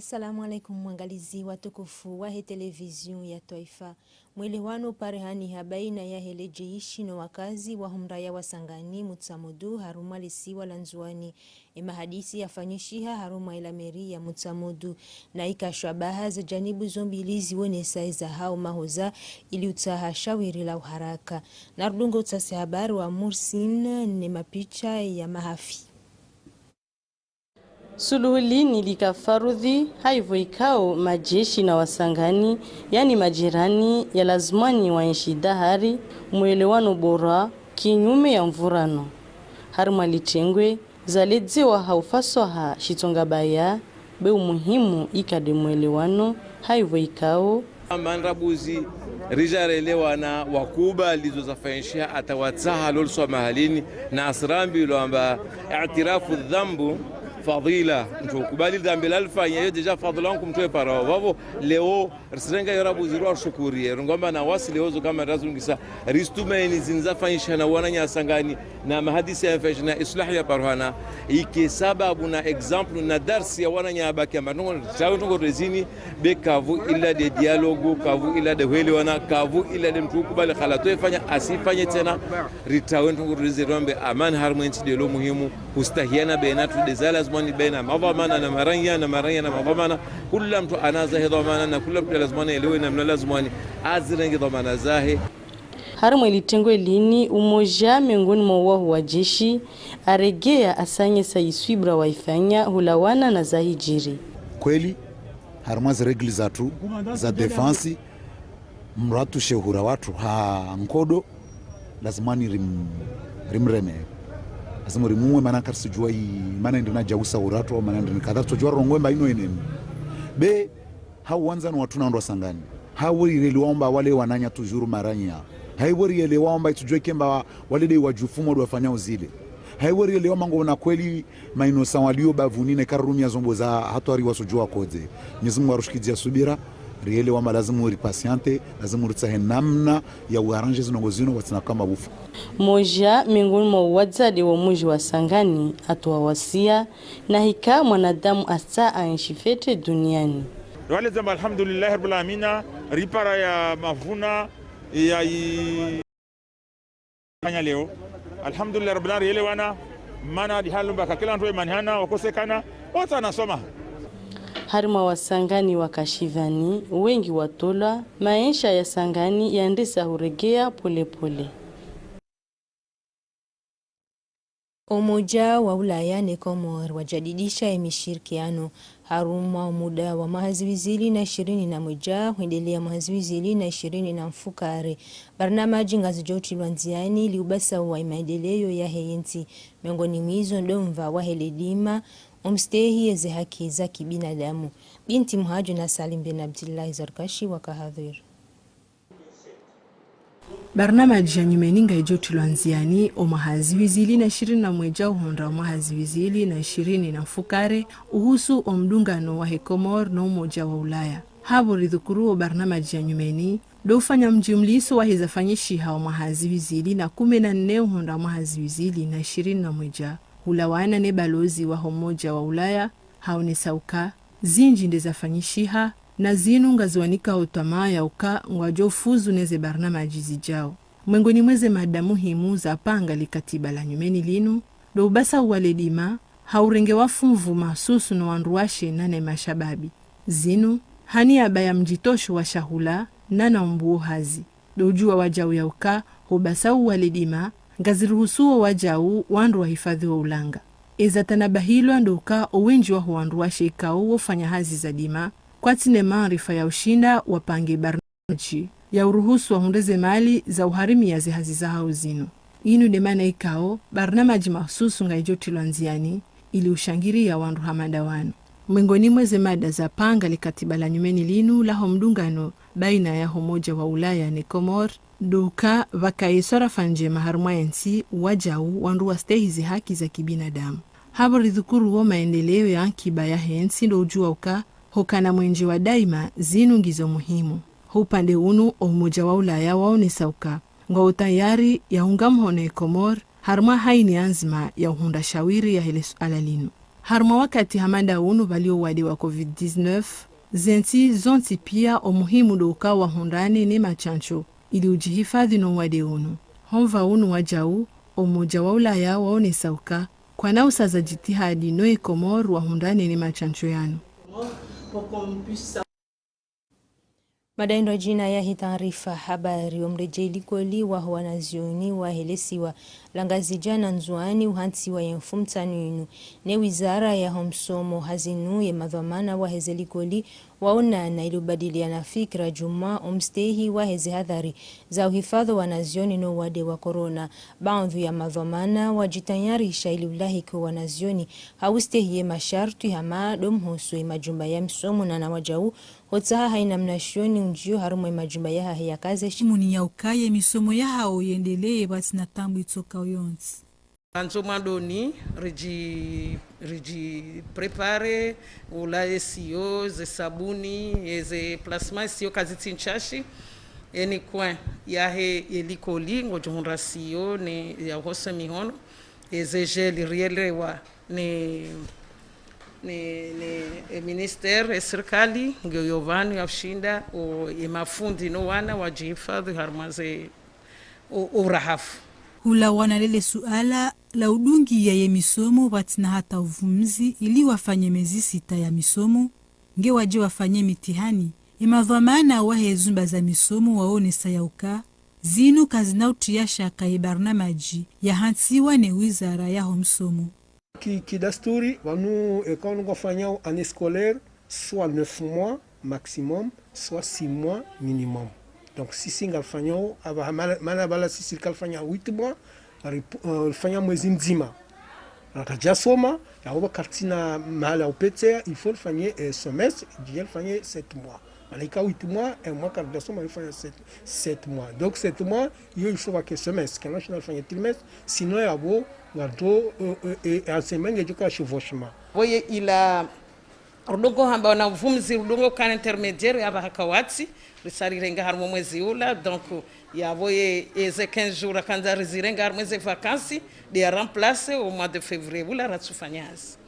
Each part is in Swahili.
Assalamu alaikum mwangalizi watukufu wa televizion ya Taifa. Mwelewano parehani habaina ya hele jeishi na wakazi wa humraya wa Sangani Mutsamudu haruma lisiwa lanzuani. Ima hadisi ya fanyishiha haruma ilameri ya Mutsamudu na ikashwabaha za janibu zombilizi wone saiza hao mahoza ili utaha shawiri la uharaka. Nardungo utasi habari wa Mursin ni mapicha ya mahafi. Suluhulini likafarudhi haivo ikao majeshi na wasangani, yani majirani ya lazimani waenshi dahari mwelewano bora kinyume ya mvurano. Harma litengwe zaledziwa haufaswaha shitonga baya be umuhimu ikade mwelewano haivo ikao. Manrabuzi rijarelewana wakuba lizozafainshia atawatsaha lolswa mahalini na asrambi lo amba i'tirafu dhambu fadila ntukubali dhambi lalfanya yo deja fadlankum toe para wavo leo rsirenga yorabu zirwa shukuriye ngomba na wasili hozo kama razungisa ristumeni zinzafanyisha na wananya Sangani na mahadisi ya fashna islah ya parhana iki sababu na example na darsi ya wananya baki amanongo tawo rezini be kavu illa de dialogue kavu illa de wele wana kavu illa de mtukubali khala toe fanya asifanye tena ritawo ntungo rezirombe aman harmony de lo muhimu hustahiana bainatu de zala mwani baina mavamana na maranya na mavamana kila mtu anaza hidhamana na kila mtu lazima elewe na lazima azirenge dhamana zahe. Harma ilitengwe lini umoja miongoni mwa wa jeshi aregea asanye saiswibra waifanya hulawana na zahijiri. Kweli harma regli zatu za defensi mratu shehura watu ha nkodo lazimani rimreme lazima rimuwe maana karsijua maana ndina jausa uratu maana ndina kadha tojua rongwemba ino eneni be hawanza no watu naondwa Sangani hawori relewaomba wale wananya tujuru maranya haiwori relewaomba itujue kemba wale dei wajufumo wafanya uzile haiwori relewaomba ngona kweli mainosa walio bavunine karumia zombo za hatwari wasujua koze Mwenyezi arushikizia subira riele wa malazimu uri patiente lazimu rutsahe namna ya uaranje zinongozino watina kama bufu. Moja miongoni mwa wadzade wa muji wa Sangani atuwawasia na hika mwanadamu asa aishifete duniani. Wale zamba alhamdulillah rabbil alamin ripara ya mavuna ya fanya leo alhamdulillah rabbil alamin wana mana di halumba kakila ntoe manhana wakosekana watu anasoma. Harima wa Sangani wakashivani wengi watola maisha ya Sangani yaendesa huregea pole pole. Umoja wa Ulaya ni Komor wajadidisha emishirikiano haruma muda wa mahaziwizili na 21 huendelea mahaziwizili na 20 na mfukare. Barnamaji ngazi joti lwanziani liubasa wa maendeleo ya heyenti miongoni mwizo ndomva wa heledima umstehi eze haki za kibinadamu. Binti Muhaju na Salim bin Abdullah Zarkashi wakahadhir. Barnamaji ya nyumeninga ijoti lwanziani o mahaziwizili na 21 uhonda mahaziwizili na 20 na mfukare uhusu omdungano wa Komor na Umoja wa Ulaya. Habo ridhukuru o barnamaji ya nyumeni dofanya mjumliso wa hizafanyishi hao mahaziwizili na 14 uhonda mahaziwizili na 21 hulawana ne balozi wa Umoja wa Ulaya haone sauka zinji ndezafanyishiha na zinu ngaziwanika utamaa ya uka ngwajofuzu neze barnamaji zijao. Mwengoni mweze mada muhimu za panga likatiba la nyumeni linu do ubasa uwaledima haurenge wafunvu mahsusu na wanruashe nane mashababi zinu hani abaya mjitosho wa shahula nana mbuo hazi do ujua wajau ya uka ubasa uwaledima ngaziruhusuo wajau wanru wa hifadhi wa ulanga eza tanabahilo andoka owenji wa huanruashe ikao wafanya hazi za dima kwa tine maarifa ya ushinda wapange barnamaji ya uruhusu wa hundeze mali za uharimi ya zihazi za hauzinu. Inu demana ikao barnamaji mahsusu nga ijoti lwanziani ili ushangiri ya wandu hamadawanu. Mwengoni mweze mada za panga likatiba la nyumeni linu laho mdungano baina ya Umoja wa Ulaya ni Komor duka vakaisora fanje maharumwayensi wajau wandu wa stehizi haki za kibinadamu. Habo ridhukuru wa maendeleo ya ankiba ya hensi ndo ujua uka hokana mwenji wa daima zinu ngizo muhimu. Hupande unu Umoja wa Ulaya waone sauka nga utayari ya ungamhone Komor harma haini anzima ya uhunda shawiri ya hele suala linu. Harma wakati hamanda unu valio wade wa COVID-19, zenti zonti pia umuhimu doka wa hundani ni machancho ili ujihifadhi no wade unu. Honva unu wajau Umoja wa Ulaya waone sauka kwa nausa za jitihadi no Komor wa hundani ni machancho yanu. Madaindwa jina ya hii taarifa habari umrejeli koli wa wanazioni wa helesiwa langazi jana nzuani uhansi wa yemfumtanu inu ne wizara ya homsomo hazinu ya madhamana wa hezeli koli waona na ilubadiliana fikra juma umstehi wa hezi hadhari za uhifadho wanazioni no wade wa korona. Baadhi ya madhamana wajitayarisha ilulahiko wanazioni haustehi ya masharti hama domhoswe majumba ya msomo na wajau hotsaha haina mnashioni unjio harumo majumba ya ya kaze shimuni ya ukaye misomo ya hao yendelee basi na tambu itoka uyonzi. Anzo mandoni riji prepare ula SEO ze sabuni ze plasma SEO kazi tinchashi eni kwa yahe elikoli ngojonra SEO ne ya hosa mihono ze gel rielewa ne minister serikali ngiyovani yashinda o mafundi no wana wajihifadhi harmaze urahafu hula wana lele suala la udungi ya misomo batina hata uvumzi ili wafanye miezi 6 ya misomo nge waje wafanye mitihani imadhamana wahe zumba za misomo waone sayauka zinu kazina utiyasha kaibarnamaji ya hansiwa ne wizara ya homsomo Kidasturi wanu quand nous faisons année scolaire soit 9 mois maximum soit 6 mois minimum. Donc si singa fanyo aba mana bala si sikal fanya 8 mois fanya mwezi mzima. Akaja soma ya oba kartina mahala upete il faut fanya semestre il fanya 7 mois. Malika 8 mois et mois quand soma il fanya 7 mois. Donc 7 mois il faut que semestre quand on fanya trimestre sinon ya bo ngato enseignement ngejuka shivoshima. Voye ila rudongo hamba na vumzi rudongo kan intermédiaire aba hakawati risari renga harmo mwezi ula donc ya voye eze 15 jours kanza rizirenga harmo mwezi vacances de remplacer au mois de février ula ratsufanyazi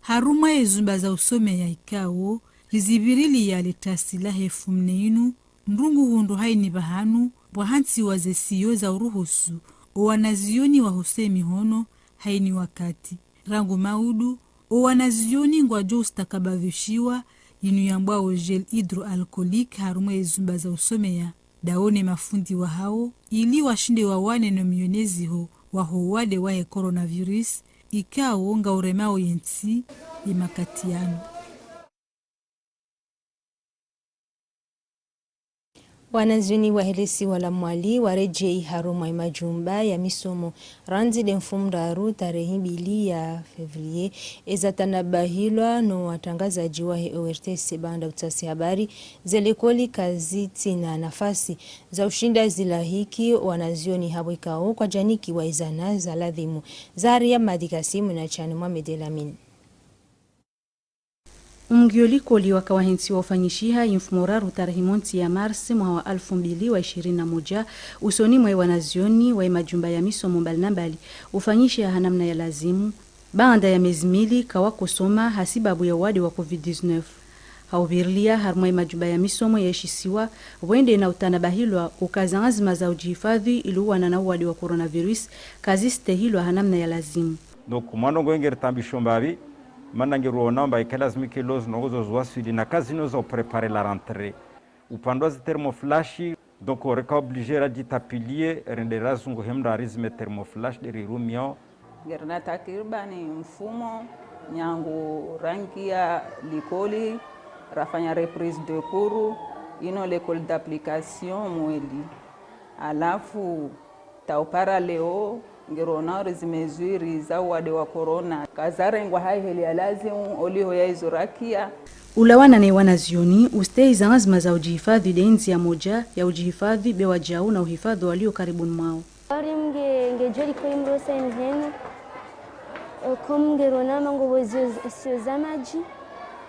haruma ezumba za usome ya ikao rizibirili ya letasila hefumneinu ndungu hundu haini bahanu bwahansi wazesiyo za uruhusu wanazioni wa husemi hono haini wakati rangu maudu wanazioni ngwajo ustakabadhishiwa yinu yambwa gel hydroalcoolique harumo ezumba za usomea daone mafundi wa hao ili washinde wawane no mionezi ho waho wade wae coronavirus ikao nga uremao yensi imakatiano. Wanazuni wa helesi wala mwali warejei haruma majumba ya misomo ranzi de mfumraru tarehe 2 ya Fevrier ezatanabahilwa no watangazaji wa ORTS banda utasi habari zelekoli kazi tina nafasi za ushinda zilahiki wanazioni habwikao kwa janiki wa izana za ladhimu Zaria Madikasimu na Chani Mohamed Elamin. Mgiolikoli wakawahensi wafanyishiha infmoraru tarehe monti ya Mars mwa wa 2021 usoni mwa wanazioni wa majumba ya misomo mbalimbali ufanyisha hanamna ya lazimu baada ya miezi miwili kawako soma hasibabu ya wadi wa COVID-19 haubirlia harmwa majumba ya misomo yeshisiwa wende na utanabahilwa ukazanzima za ujihifadhi iluwa na wadi wa coronavirus kazi stehilwa hanamna ya lazimu. Donc mwanongo ngere tambisho mbavi manangiru namba ikalazimike loz nogozo zwasudi na kazi nozo préparer la rentrée upandozi thermoflash donc on est obligé à dit appuyer rendera zungu hemda rizme thermoflash de rumio gerna takribani mfumo nyangu rangi ya likoli rafanya reprise de cours ino l'école d'application mweli alafu taupara leo ngirona rezimezuri za wade wa corona kazarengwa haiheli ya lazimu oliho ya izurakia ulawana na wanazioni ustei za azma za ujihifadhi denzi ya moja ya ujihifadhi bewa jau na uhifadhi walio karibu mwao ngejoli kwa mrosa mheno ngirona mango wazio zamaji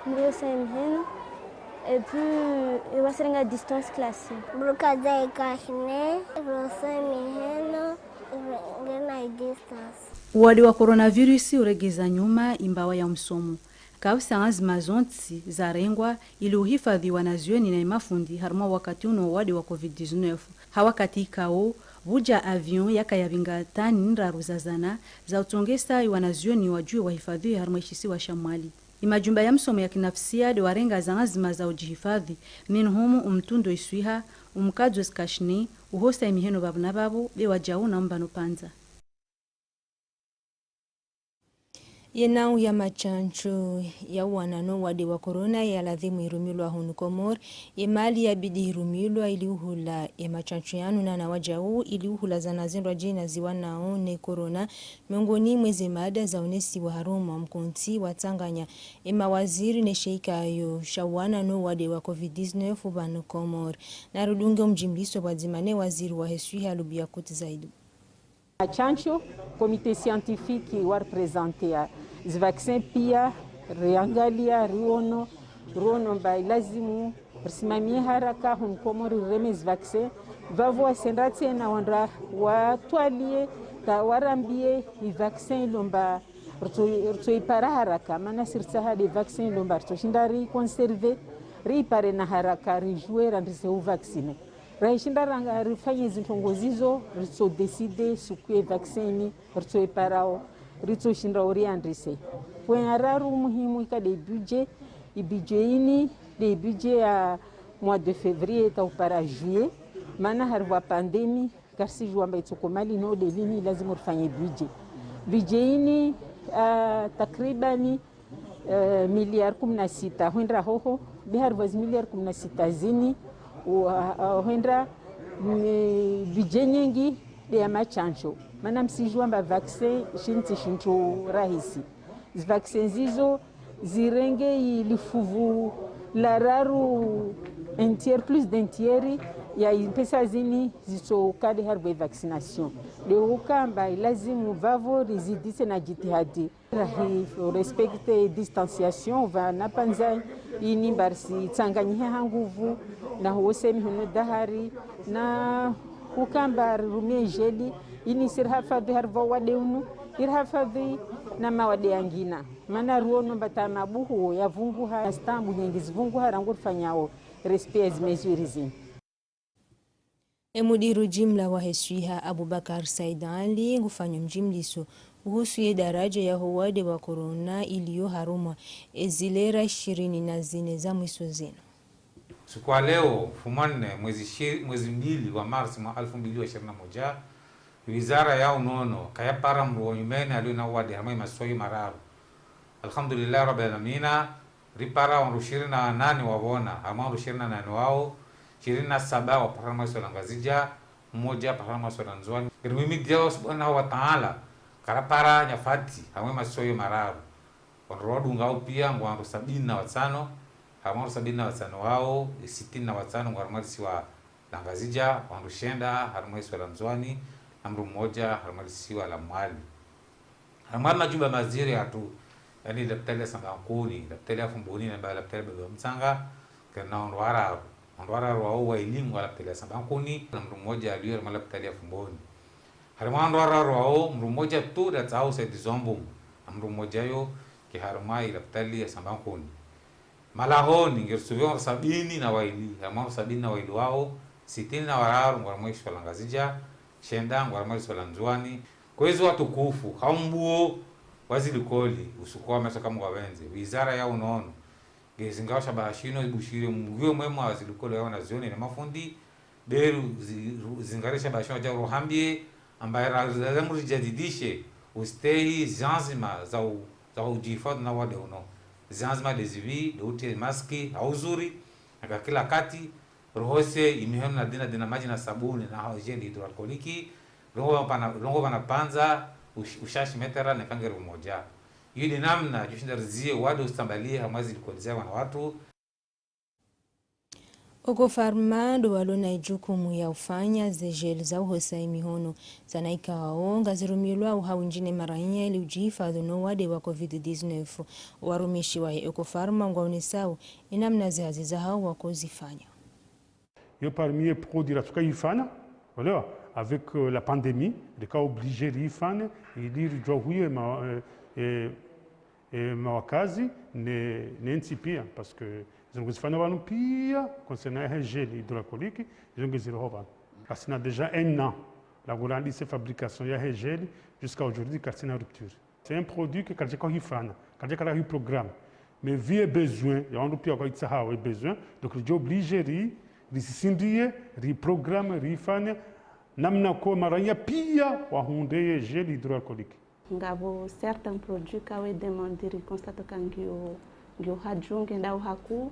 mrosa mheno et puis waserenga distance classe brukaza ikashne mrosa mheno. Uwadi wa coronavirus uregeza nyuma imbawa ya msomo. Kausa azma zonti za rengwa ili uhifadhi wanazuoni na imafundi harma wakati uno uwadi wa COVID-19. Hawakati ikao vuja avion yaka ya vingatani nraru zazana za utongesa wanazuoni wajue wahifadhi harma ishisi wa shamali. Imajumba ya msomo ya kinafsia de warenga za azma za ujihifadhi minhumu umtundo iswiha umkadzwe skashni uhosta imiheno babu na babu be wajauna mbano panza. Yenau ya machancho ya wanano wade wa corona ya ladhimu irumilwa hunu Komor mali ya bidi irumilwa ili uhula ya machancho yanu na wajau ili uhula za nazindwa jina ziwa naone corona miongoni mwezi mada za unesi wa haruma mkonti wa Tanganya waziri ne sheika ayo shawana no wade wa COVID-19 ubanu Komor na rudunge mjimliso wadzimane waziri wa heswiha lubia kuti zaidu. Chancho, komite scientifique war presentea vaccin pia reangalia ruono mba lazimu risimamie haraka hun Komori remes vaccin vavo asendate na wandra watwalie ta warambie i vaccin lomba rto ipara haraka mana sirtsaha de vaccin lomba rto shindari conserver ri pare na haraka ri jouer andrise u vaccine raishinda ranga rifanye zintongozizo ritso decide sukue vaccine ritso iparao ritso shinda oriandrise poinararu muhimu ikade budget ini de budget ya mois de février ta para juillet mana harwa pandemi kasi juamba itokomali no de lini lazima rifanye budget ini takribani miliar 16 huendra hoho biharwa miliar 16 zini huendra budget nyingi ya machancho mana msijua mba vaccin shintu rahisi vaccin zizo zirenge ilifuvu lararu entier plus d'entieri ya pesa zini ziso kade harbe vaccination de ukamba lazimu vavo rezidise na jitihadi rahi respecte distanciation va napanza ini barsi tsanganyihe hanguvu na hosemi hono dahari na ukamba rumie jeli ini sirhafadhi harva wadeunu irhafadhi na mawade yangina mana ruono batama buhu ya vungu ha stambu nyingizi vungu harangu fanyao respect mesures. Mudiru jimla wa heswiha Abubakar Said Ali ngufanya mjimliso uhusu ye daraja ya huwade wa corona iliyo haruma ezilera 24 za mwiso zeno. Siku ya leo fumanne mwezi mbili wa Marsi mwa 2021 wizara ya unono kaya para mruonyumene aliyo na wadi harma imasoi mararu. Alhamdulillah rabbil alamina ripara wanru 28 wabona harma wanru 28 wao 27 wa parama sola ngazija mmoja parama sola nzwani kirmimi diao subhanahu wa ta'ala karapara nyafati harma imasoi mararu wanru wadu ngao pia ngwanru 75 harma wanru 75 wao 65 ngwarma siwa langazija wanru shenda harma sola nzwani amru mmoja harmalisiwa la mwali harmal majuba maziri hatu yani daktari sambakuni daktari afumbuni na daktari baba msanga kana ondwara wa elimu wala daktari sambakuni na mru mmoja aliyo harmal daktari afumbuni harmal ondwara mru mmoja tu da tao saidi zombo mru mmoja yo ki harmai daktari sambakuni malahoni ngersuvyo 70 na waili harmal 70 na waili wao 60 na wararu ngwarmwisho langazija shenda ngwarmali sola nzwani kwa hizo watukufu haumbuo wazilikoli usukua mesa kama wawenze wizara ya unono gezingawa shabashino ibushire mgwe mwema wazilikoli yao na zioni na mafundi beru zingarisha bashino ja rohambie ambaye lazima rijadidishe ustehi zanzima za ujifadhi na wade uno zanzima lezivi dote maski hauzuri aka kila kati rohose imehona na dina maji na sabuni na hygiene hidroalkoliki longo bana panza ushashi metera na kangero moja yidi namna jushinda rizie wadu ustambalie hamazi likolizia wana watu Oko farmando walona ijukumu ya ufanya zejeli za uhosai mihono zanaika waonga zirumilwa uhau njine maranya ili ujihifadhi no wade wa COVID-19 warumishi wa oko farma ngaunisau inamna zihaziza hao wako zifanya yo parmi produira tukayifana wala avec la pandémie, les cas obligés d'ifan, et dire Johuye mawakazi ne pia parce que ils ont fait un pia concernant le gel hydroalcoolique, ils ont dit parce a déjà un an la grande fabrication de gel jusqu'à aujourd'hui car c'est une rupture. C'est un produit que quand j'ai fait, quand j'ai un programme, mais vu besoin, il y a un besoin, donc il est obligé de s'indier, de programme, de faire namna ko maranya pia wa hunde gel hydroalcoolique. Ngabo certains produits ka we demander constate kangio hajunge ndau haku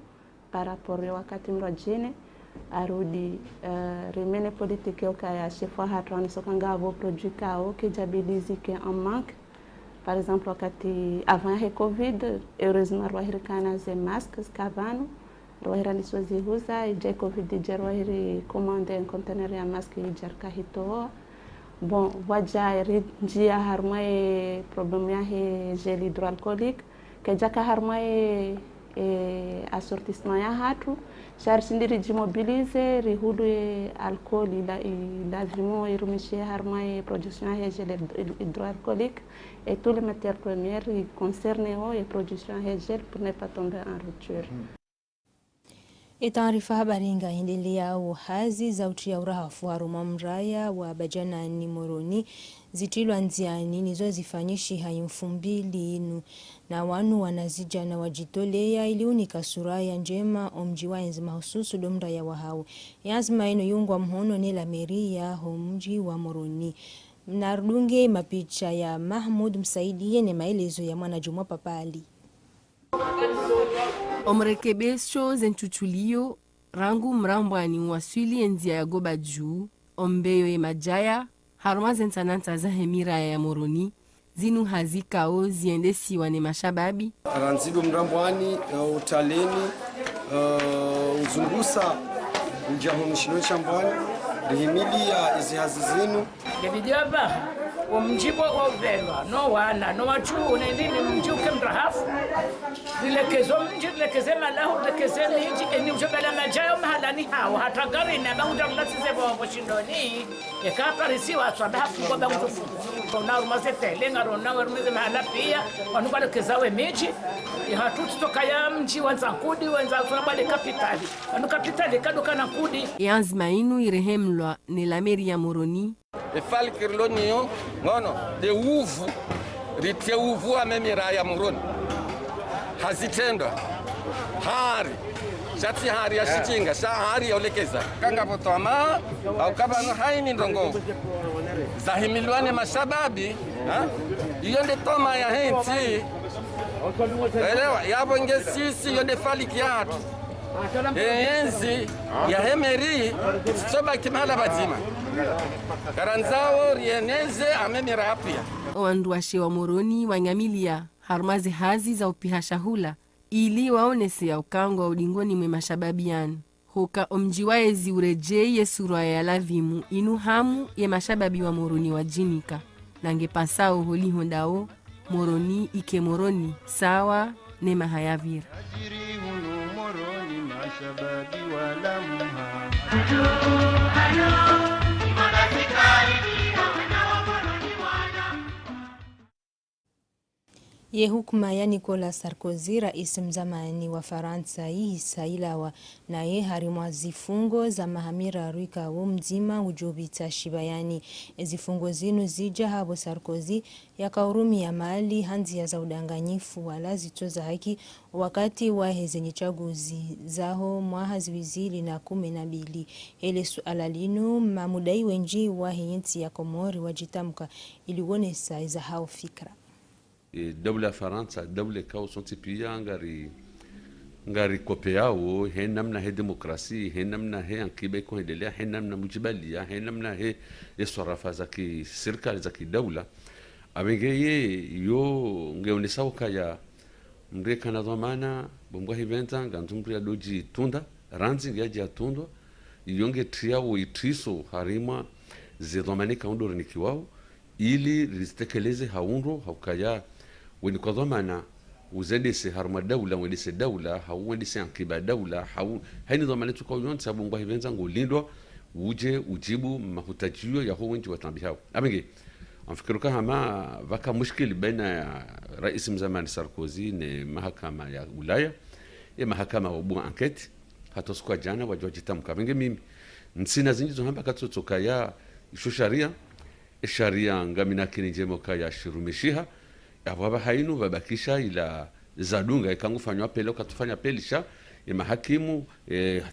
par rapport ya wakati mrojene arudi remene politique ya chefwa hatron so kangabo produit kao que jabilizi que en manque par exemple wakati avant le covid heureusement rohirikana ze masques kavano rohirani sozi huza je covid je rohiri commande un conteneur ya masque jarka hito. Bon, waja njia harma problème ya gel hydroalcoolique que jaka harma assortissement ya hatu charge mobiliser rihudu alcool la vraiment irumishia harma production ya gel hydroalcoolique et tous les matières premières concernés et production ya gel pour ne pas tomber en rupture. Taarifa habari inaendelea. Uhazi za utia urahafu haruma mraya wa bajana ni moroni zitilwa nziani nizo zifanyishi hayumfumbili inu na wanu wanazijana wajitolea ili unika suraya njema omji wa enzi mahususu domra ya wahau yazma ino yungwa mhono nila meria homji wa moroni. Mnardunge mapicha ya Mahmud Msaidi yene maelezo ya mwana Jumwa Papali. Omrekebesho zenchuchulio rangu mrambwani waswili enzia ya goba juu ombeyo ya majaya haruma zentananta za hemira ya moroni zinu hazikao ziendesi wane mashababi ranzido mrambwani utaleni uzungusa mjahonishino chambwani rihimilia izi hazi zinu Debidia baha umjibo oveva no wana no wachu unendini mjuke mrahafu dilekezo mjilekeze malahu lekeze miji eni mjobela majayo mahalani hao hata gari na bangu mnasize bo shindoni yakapa risiwa sababu kwa bangu kuna rumazete lenga rona warumize mahala pia wanubale kezawe miji hatuti toka ya mji wanza kudi wanza tunabale kapitali anu kapitali kadoka na kudi yanzima inu irehemlwa ni lameri ya moroni efali kirlonio ngono de uvu rite uvu amemira ya moroni hazitendwa hari shati hari ya shitinga sha hari yolekeza kanga potoma au kabano haini ndongo zahimilwane mashababi iyo nde toma ya henti elewa yabo ngesisi yonde fali kiatu enzi ya hemeri soba kimala bazima karanzao rieneze amemira apia wanduashe wa moroni wanyamilia harumazi hazi za upihashahula ili waonese ya ukango wa udingoni mwe mashababiani hoka omjiwaezi urejeye surwa ya lavimu inu hamu ye mashababi wa moroni wa jinika nange pasao holi hondao moroni ike moroni sawa ne mahayavira mashababi wala muha Ye hukuma ya Nicolas Sarkozy rais mzamani wa Faransa isailawa na ye harimwa zifungo za mahamira ruika wo mzima ujobita shibayani. Zifungo zinu zija habo Sarkozy yakaurumi ya mali hanzi ya za udanganyifu wala zitoza haki wakati wa hezenye chaguzi zaho mwaha ziwizili na 12. Hele suala linu mamudai wenji wa hinti ya Komori wajitamka iliwonesa iza hao fikra. Dawla Faransa dawla kao sonti pia ngari kopeao he namna he demokrasi he namna he ankibe ko endelea he namna mujibalia he namna he yeswarafa za ki serikali za kidawla abengeye yo ngeonesao kaya mreka na dhamana bomgwa hiventa ngantumria doji tunda ranzi ngaji atundwa yonge triao itriso harima ze dhamane kaundoro nikiwao ili rizitekeleze haundo haukaya weni kwa dhamana uzendese harma dawla wedese dawla hau wedese ankiba dawla hau haini dhamana tukao yon sababu ngwa hivenza ngulindwa uje ujibu mahutajio ya huo wengi watambihao abenge amfikiruka hama vaka mushkili baina ya rais mzamani Sarkozy na mahakama ya Ulaya ya mahakama wa bu enquête hatoskwa jana wajojitamka abenge mimi nsina zinjizo hamba katsotoka ya isho sharia ngamina kinijemo kaya shirumishiha ababa hainu babakisha ila zadunga ikangufanywa pele katufanya pelisha ya mahakimu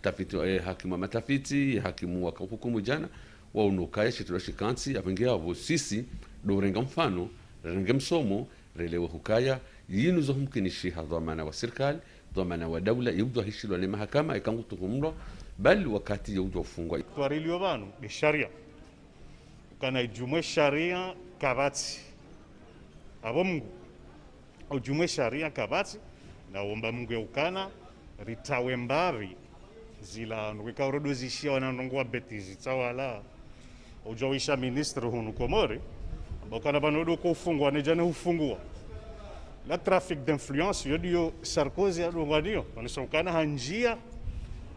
tafiti hakimu matafiti hakimu wakahukumu jana waunukaya shitula shikansi abengia abo sisi do renga mfano renga msomo relewa hukaya yinu zo humkinishi hadhamana wa serikali dhamana wa dawla yubdo hishilo ni mahakama ikangutukumro bali wakati yubdo ufungwa twarilio banu ni sharia kana ijumwe sharia kabati abo Mungu ujumwe sharia kabati na omba Mungu ukana ritawe mbavi zila nweka urodozishia wananongwa betizi tawala ujawisha ministro hunu Komori bakana banodo ko ufungwa ne jana ufungwa la trafic d'influence yodio Sarkozy adongadio wanasokana hanjia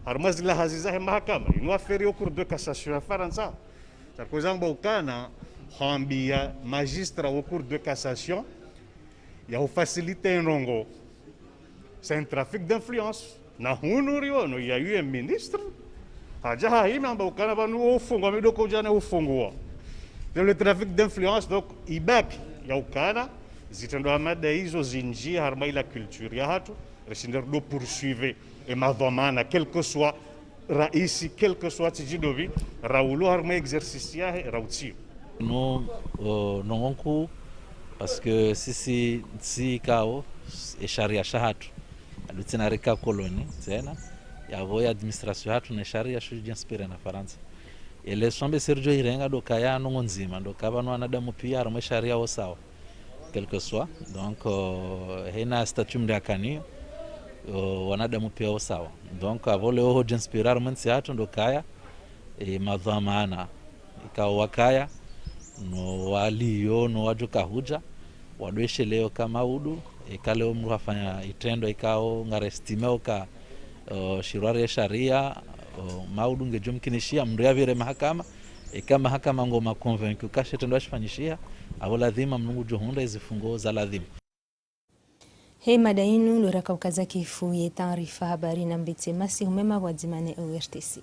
harmazila haziza mahakama ino affaire au cour de cassation ya Faransa Sarkozy mbokana hambia magistrat au cour de cassation ya faciliter nongo c'est un trafic d'influence na hunu riono ya yue ministre haja haima mbokana banu ufungwa midoko jana ufungwa le trafic d'influence donc ibaki ya ukana zitendo mada hizo zinjia harma ila culture ya hatu reshinder do poursuivre et madhamana quel que soit raisi quel que soit tijidovi raulu harma exercice ya rautio no nongonku parce que si kao e sharia shahatu alutina reka koloni tena ya voya administration hatu na sharia shujia inspire na Faransa ele sombe Sergio Irenga do kaya no nzima do kabano anadamu pia harma sharia wo sawa quel que soit donc hena statut mdakani wanadamu pia wo sawa donc avole ho inspirar mansi hatu ndo kaya madhamana ikawa wakaya no walio no wajuka huja wadweshe leo kama udu ikale mru hafanya itendo ikao ngarestimeo ka shirari ya sharia maudu ngejumkinishia mru yavire mahakama ikama mahakama ngoma convaincu kashe tendo ashifanyishia abo lazima mnungu johunda izifungo za lazima Hei madainu luraka ukaza kifu ye taarifa habari na mbite masi humema wadzimane ORTC.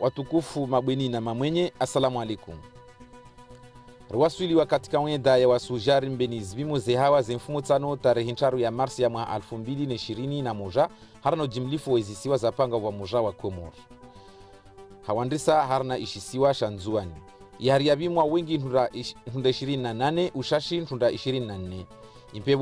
Watukufu mabweni na mamwenye, assalamu alaikum. Ruwaswili katika wenda ya wasujari mbeni zbimu zehawa zemfumu tano tarehe ncharu ya Marsi ya mwa 2021 harano jimlifu wezisiwa za panga wa muja wa Komor. Hawandisa harana ishisiwa shanzuani. Ihari ya bimwa wengi 28 ushashi 24.